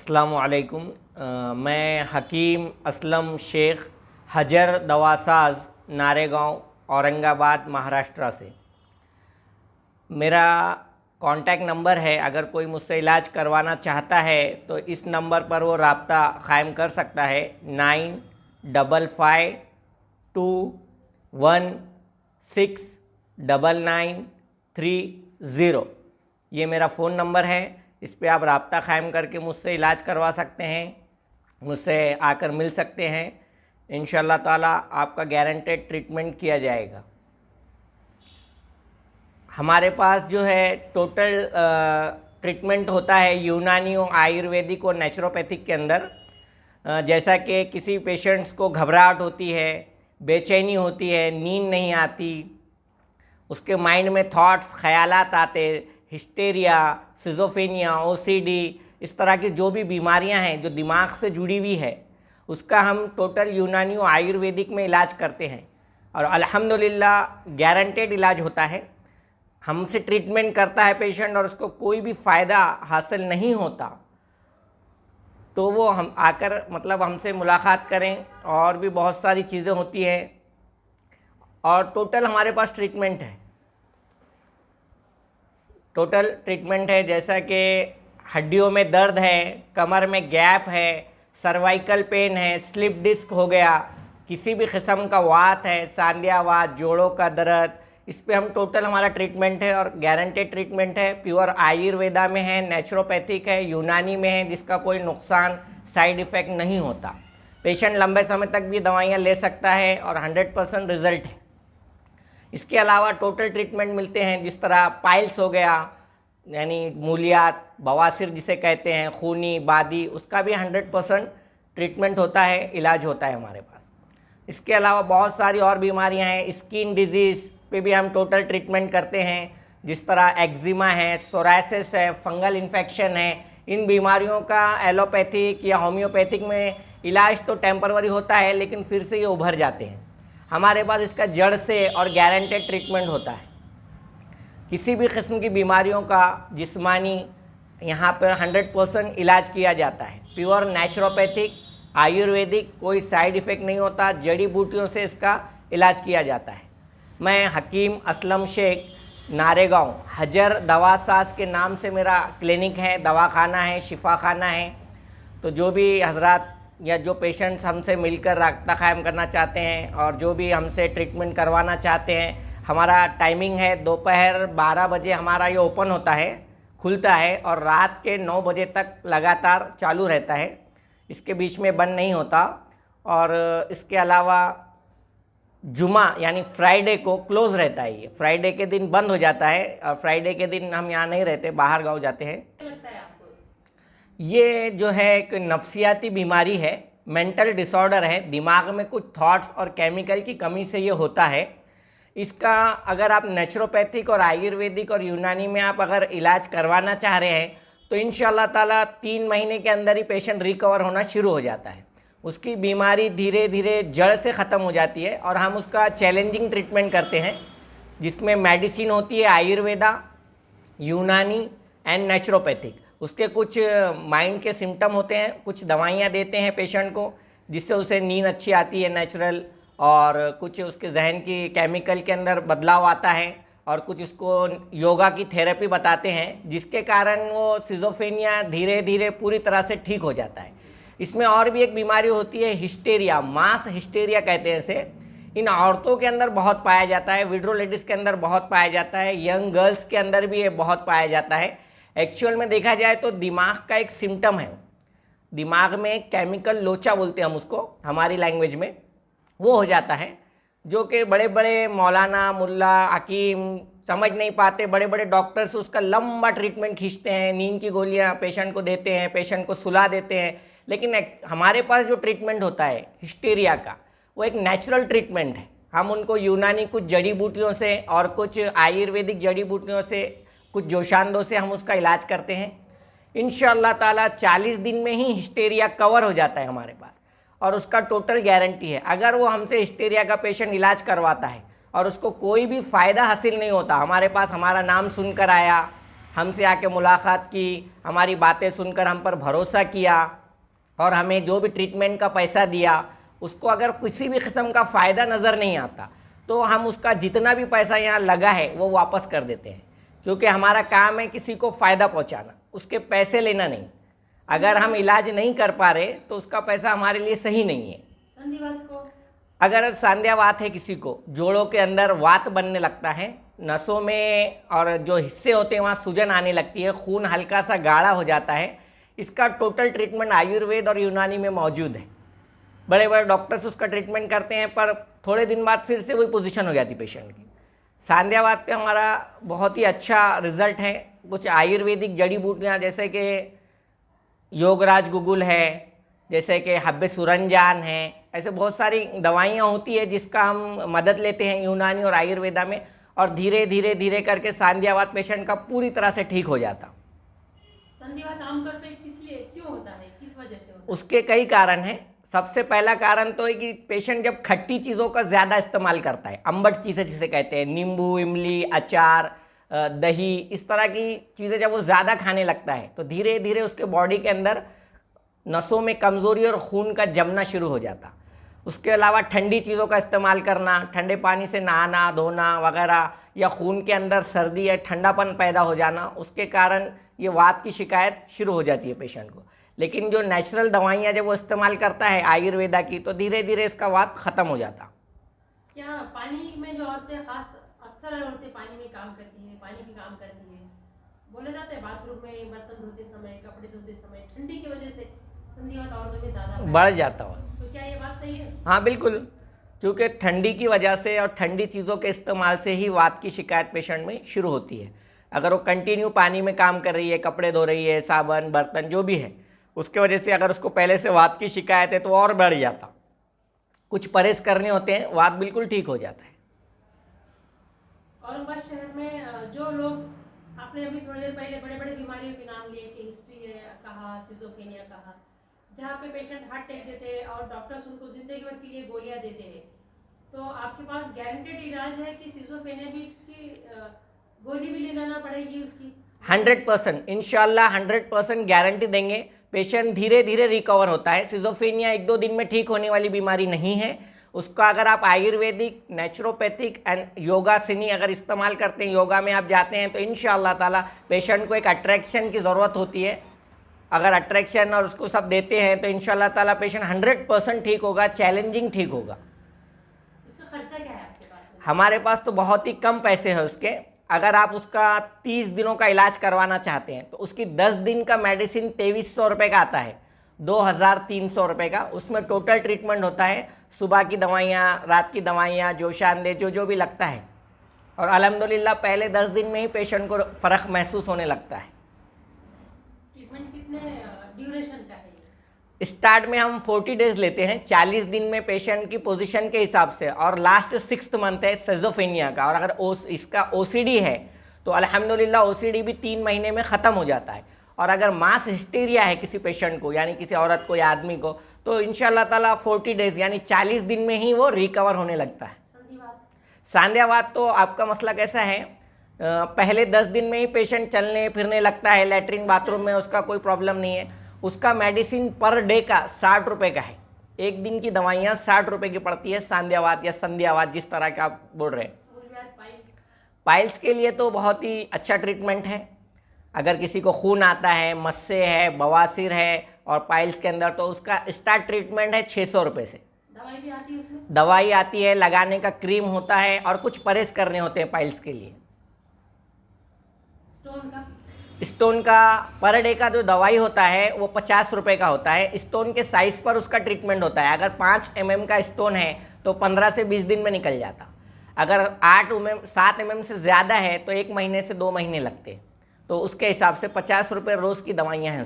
अस्सलामु अलैकुम। मैं हकीम असलम शेख हजर दवासाज नारेगांव औरंगाबाद महाराष्ट्र से। मेरा कांटेक्ट नंबर है, अगर कोई मुझसे इलाज करवाना चाहता है तो इस नंबर पर वो रब्ता क़ायम कर सकता है। 9552169930। ये मेरा फ़ोन नंबर है, इस पे आप रब्ता क़ायम करके मुझसे इलाज करवा सकते हैं, मुझसे आकर मिल सकते हैं। इंशाअल्लाह ताला आपका गारंटेड ट्रीटमेंट किया जाएगा। हमारे पास जो है टोटल ट्रीटमेंट होता है यूनानी और आयुर्वेदिक और नेचुरोपैथिक के अंदर। जैसा कि किसी पेशेंट्स को घबराहट होती है, बेचैनी होती है, नींद नहीं आती, उसके माइंड में थॉट्स ख़यालात आते, हिस्टेरिया, सिज़ोफ्रेनिया, ओसीडी, इस तरह की जो भी बीमारियां हैं जो दिमाग से जुड़ी हुई है, उसका हम टोटल यूनानी और आयुर्वेदिक में इलाज करते हैं और अल्हम्दुलिल्लाह गारंटेड इलाज होता है। हमसे ट्रीटमेंट करता है पेशेंट और उसको कोई भी फ़ायदा हासिल नहीं होता तो वो हम आकर हमसे मुलाकात करें। और भी बहुत सारी चीज़ें होती है और टोटल हमारे पास ट्रीटमेंट है, टोटल ट्रीटमेंट है। जैसा कि हड्डियों में दर्द है, कमर में गैप है, सर्वाइकल पेन है, स्लिप डिस्क हो गया, किसी भी किस्म का वात है, सांधिया वात, जोड़ों का दर्द, इस पे हम टोटल हमारा ट्रीटमेंट है और गारंटेड ट्रीटमेंट है। प्योर आयुर्वेदा में है, नेचुरोपैथिक है, यूनानी में है, जिसका कोई नुकसान साइड इफ़ेक्ट नहीं होता। पेशेंट लंबे समय तक भी दवाइयाँ ले सकता है और 100% रिज़ल्ट है। इसके अलावा टोटल ट्रीटमेंट मिलते हैं, जिस तरह पाइल्स हो गया, यानी मूलियात, बवासीर जिसे कहते हैं, खूनी बादी, उसका भी 100% ट्रीटमेंट होता है, इलाज होता है हमारे पास। इसके अलावा बहुत सारी और बीमारियां हैं, स्किन डिजीज़ पे भी हम टोटल ट्रीटमेंट करते हैं, जिस तरह एक्जिमा है, सोरायसिस है, फंगल इन्फेक्शन है। इन बीमारियों का एलोपैथिक या होम्योपैथिक में इलाज तो टेम्पररी होता है, लेकिन फिर से ये उभर जाते हैं। हमारे पास इसका जड़ से और गारंटेड ट्रीटमेंट होता है। किसी भी किस्म की बीमारियों का जिस्मानी यहाँ पर 100% इलाज किया जाता है। प्योर नेचुरोपैथिक आयुर्वेदिक, कोई साइड इफ़ेक्ट नहीं होता, जड़ी बूटियों से इसका इलाज किया जाता है। मैं हकीम असलम शेख नारेगांव हजर दवासाज के नाम से मेरा क्लिनिक है, दवाखाना है, शिफाखाना है। तो जो भी हजरात या जो पेशेंट्स हमसे मिलकर रब्ता क़ायम करना चाहते हैं और जो भी हमसे ट्रीटमेंट करवाना चाहते हैं, हमारा टाइमिंग है दोपहर 12 बजे हमारा ये ओपन होता है, खुलता है, और रात के 9 बजे तक लगातार चालू रहता है, इसके बीच में बंद नहीं होता। और इसके अलावा जुमा यानी फ्राइडे को क्लोज़ रहता है। ये फ्राइडे के दिन बंद हो जाता है और फ्राइडे के दिन हम यहाँ नहीं रहते, बाहर गाँव जाते हैं। ये जो है एक नफ्सियाती बीमारी है, मेंटल डिसऑर्डर है, दिमाग में कुछ थॉट्स और केमिकल की कमी से ये होता है। इसका अगर आप नेचुरोपैथिक और आयुर्वेदिक और यूनानी में आप अगर इलाज करवाना चाह रहे हैं तो इंशाअल्लाह ताला 3 महीने के अंदर ही पेशेंट रिकवर होना शुरू हो जाता है। उसकी बीमारी धीरे धीरे जड़ से ख़त्म हो जाती है और हम उसका चैलेंजिंग ट्रीटमेंट करते हैं, जिसमें मेडिसिन होती है आयुर्वेदा, यूनानी एंड नेचुरोपैथिक। उसके कुछ माइंड के सिम्टम होते हैं, कुछ दवाइयाँ देते हैं पेशेंट को, जिससे उसे नींद अच्छी आती है नेचुरल, और कुछ उसके जहन की केमिकल के अंदर बदलाव आता है, और कुछ उसको योगा की थेरेपी बताते हैं, जिसके कारण वो सिज़ोफ्रेनिया धीरे धीरे पूरी तरह से ठीक हो जाता है। इसमें और भी एक बीमारी होती है हिस्टेरिया, मास हिस्टेरिया कहते हैं इसे। इन औरतों के अंदर बहुत पाया जाता है, विडो लेडीज़ के अंदर बहुत पाया जाता है, यंग गर्ल्स के अंदर भी ये बहुत पाया जाता है। एक्चुअल में देखा जाए तो दिमाग का एक सिम्टम है, दिमाग में केमिकल लोचा बोलते हैं हम उसको हमारी लैंग्वेज में, वो हो जाता है, जो कि बड़े बड़े मौलाना, मुल्ला, हकीम समझ नहीं पाते। बड़े बड़े डॉक्टर्स उसका लंबा ट्रीटमेंट खींचते हैं, नींद की गोलियां पेशेंट को देते हैं, पेशेंट को सुला देते हैं। लेकिन हमारे पास जो ट्रीटमेंट होता है हिस्टीरिया का, वो एक नेचुरल ट्रीटमेंट है। हम उनको यूनानी कुछ जड़ी बूटियों से और कुछ आयुर्वेदिक जड़ी बूटियों से, कुछ जोशांदों से हम उसका इलाज करते हैं। इंशाअल्लाह ताला 40 दिन में ही हिस्टीरिया कवर हो जाता है हमारे पास, और उसका टोटल गारंटी है। अगर वो हमसे हिस्टीरिया का पेशेंट इलाज करवाता है और उसको कोई भी फ़ायदा हासिल नहीं होता, हमारे पास हमारा नाम सुनकर आया हमसे आके मुलाकात की, हमारी बातें सुनकर हम पर भरोसा किया और हमें जो भी ट्रीटमेंट का पैसा दिया, उसको अगर किसी भी किस्म का फ़ायदा नज़र नहीं आता तो हम उसका जितना भी पैसा यहाँ लगा है वो वापस कर देते हैं, क्योंकि हमारा काम है किसी को फ़ायदा पहुँचाना, उसके पैसे लेना नहीं। अगर हम इलाज नहीं कर पा रहे तो उसका पैसा हमारे लिए सही नहीं है। संधिवात को अगर सांध्यावात है, किसी को जोड़ों के अंदर वात बनने लगता है, नसों में और जो हिस्से होते हैं वहाँ सूजन आने लगती है, खून हल्का सा गाढ़ा हो जाता है, इसका टोटल ट्रीटमेंट आयुर्वेद और यूनानी में मौजूद है। बड़े बड़े डॉक्टर्स उसका ट्रीटमेंट करते हैं, पर थोड़े दिन बाद फिर से वही पोजीशन हो जाती पेशेंट की। सांध्यावात पे हमारा बहुत ही अच्छा रिजल्ट है। कुछ आयुर्वेदिक जड़ी बूटियाँ जैसे कि योगराज गुगुल है, जैसे कि हब्बे सुरंजान है, ऐसे बहुत सारी दवाइयाँ होती है जिसका हम मदद लेते हैं यूनानी और आयुर्वेदा में, और धीरे धीरे धीरे करके सांध्यावात पेशेंट का पूरी तरह से ठीक हो जाता। संधिवात आमतौर पे किस लिए क्यों होता है, किस वजह से होता उसके कई कारण हैं। सबसे पहला कारण तो है कि पेशेंट जब खट्टी चीज़ों का ज़्यादा इस्तेमाल करता है, अम्बट चीज़ें जिसे कहते हैं, नींबू, इमली, अचार, दही, इस तरह की चीज़ें जब वो ज़्यादा खाने लगता है तो धीरे धीरे उसके बॉडी के अंदर नसों में कमज़ोरी और खून का जमना शुरू हो जाता। उसके अलावा ठंडी चीज़ों का इस्तेमाल करना, ठंडे पानी से नहाना धोना वगैरह, या खून के अंदर सर्दी या ठंडापन पैदा हो जाना, उसके कारण ये वात की शिकायत शुरू हो जाती है पेशेंट को। लेकिन जो नेचुरल दवाइयाँ जब वो इस्तेमाल करता है आयुर्वेदा की, तो धीरे धीरे इसका वात ख़त्म हो जाता। क्या पानी में जो औरतें खास अक्सर औरतें पानी में काम करती हैं, पानी की काम करती हैं, बोला जाता है बाथरूम में बर्तन धोते समय, कपड़े धोते समय ठंडी की वजह से संधिवात औरतों में ज़्यादा बढ़ जाता हो। तो क्या ये बात सही है? हाँ बिल्कुल, क्योंकि ठंडी की वजह से और ठंडी चीज़ों के इस्तेमाल से ही वात की शिकायत पेशेंट में शुरू होती है। अगर वो कंटिन्यू पानी में काम कर रही है, कपड़े धो रही है, साबुन बर्तन जो भी है, उसके वजह से अगर उसको पहले से वात की शिकायत है तो और बढ़ जाता। कुछ परहेज करने होते हैं, वात बिल्कुल ठीक हो जाता है। औरंगाबाद शहर में जो लोग, आपने अभी थोड़ी देर पहले बड़े बड़े बीमारियों के नाम लिए कि हिस्ट्री है कहा, सिजोफ्रेनिया कहा, जहाँ पे पेशेंट हार्ट टेक देते हैं और डॉक्टर्स उनको जिंदगी भर के लिए गोलियां देते हैं, तो आपके पास गारंटेड इलाज है कि सिजोफ्रेनिया भी की गोली भी लेना पड़ेगी उसकी? 100% इंशाल्लाह 100% गारंटी देंगे। पेशेंट धीरे धीरे रिकवर होता है। सिजोफ्रेनिया 1-2 दिन में ठीक होने वाली बीमारी नहीं है। उसका अगर आप आयुर्वेदिक, नेचुरोपैथिक एंड योगासनी अगर इस्तेमाल करते हैं, योगा में आप जाते हैं, तो इंशाअल्लाह ताला पेशेंट को एक अट्रैक्शन की ज़रूरत होती है। अगर अट्रैक्शन और उसको सब देते हैं तो इंशाअल्लाह ताला पेशेंट 100% ठीक होगा, चैलेंजिंग ठीक होगा। उसका खर्चा क्या है आपके पास में? हमारे पास तो बहुत ही कम पैसे हैं उसके। अगर आप उसका 30 दिनों का इलाज करवाना चाहते हैं तो उसकी 10 दिन का मेडिसिन 2300 रुपये का आता है, 2300 रुपये का। उसमें टोटल ट्रीटमेंट होता है, सुबह की दवाइयाँ, रात की दवाइयाँ, जोशानदे जो भी लगता है, और अल्हम्दुलिल्लाह पहले 10 दिन में ही पेशेंट को फ़र्क महसूस होने लगता है। ट्रीटमेंट कितने ड्यूरेशन का है? स्टार्ट में हम 40 डेज लेते हैं, 40 दिन में पेशेंट की पोजीशन के हिसाब से, और लास्ट 6th मंथ है सिजोफ्रेनिया का। और अगर इसका ओसीडी है तो अल्हम्दुलिल्लाह ओसीडी भी 3 महीने में ख़त्म हो जाता है। और अगर मास हिस्टीरिया है किसी पेशेंट को, यानी किसी औरत को या आदमी को, तो इंशाअल्लाह ताला 40 डेज यानी 40 दिन में ही वो रिकवर होने लगता है। सांध्यावात तो आपका मसला कैसा है, पहले 10 दिन में ही पेशेंट चलने फिरने लगता है, लैट्रिन बाथरूम में उसका कोई प्रॉब्लम नहीं है। उसका मेडिसिन पर डे का 60 रुपये का है। एक दिन की दवाइयाँ 60 रुपये की पड़ती है, सांध्यावात या संध्यावात जिस तरह का आप बोल रहे हैं। पाइल्स के लिए तो बहुत ही अच्छा ट्रीटमेंट है। अगर किसी को खून आता है, मस्से है, बवासीर है और पाइल्स के अंदर, तो उसका स्टार्ट ट्रीटमेंट है 600 रुपये से। दवाई भी आती है उसमें? दवाई आती है, लगाने का क्रीम होता है, और कुछ परहेज करने होते हैं पाइल्स के लिए। स्टोन का पर डे का जो दवाई होता है वो 50 रुपये का होता है। स्टोन के साइज़ पर उसका ट्रीटमेंट होता है। अगर 5 mm का स्टोन है तो 15 से 20 दिन में निकल जाता। अगर 7 mm से ज़्यादा है तो 1 महीने से 2 महीने लगते। तो उसके हिसाब से 50 रुपये रोज़ की दवाइयाँ हैं।